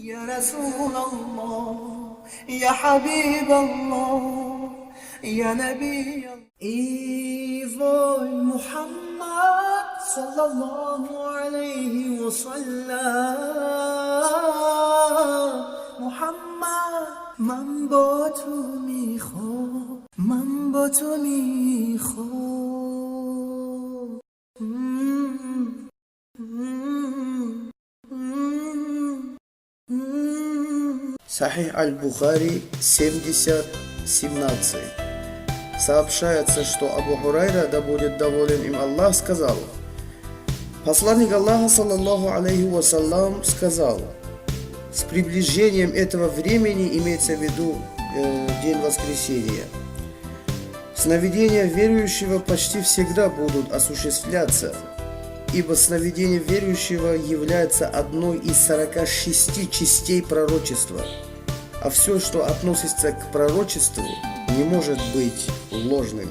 يا رسول الله يا حبيب الله يا نبي الله. И вой Мухаммад саллаллаху алейхи вассалям. Мухаммад من با تو میخوام من با تو میخوام. Сахих аль-Бухари 70:17. Сообщается, что Абу Хурайра, да будет доволен им Аллах, сказал: посланник Аллаха, саллаллаху алейхи вассалям, сказал: с приближением этого времени, имеется в виду день воскресения, сновидения верующего почти всегда будут осуществляться, ибо сновидение верующего является одной из 46 частей пророчества, а все, что относится к пророчеству, не может быть ложным.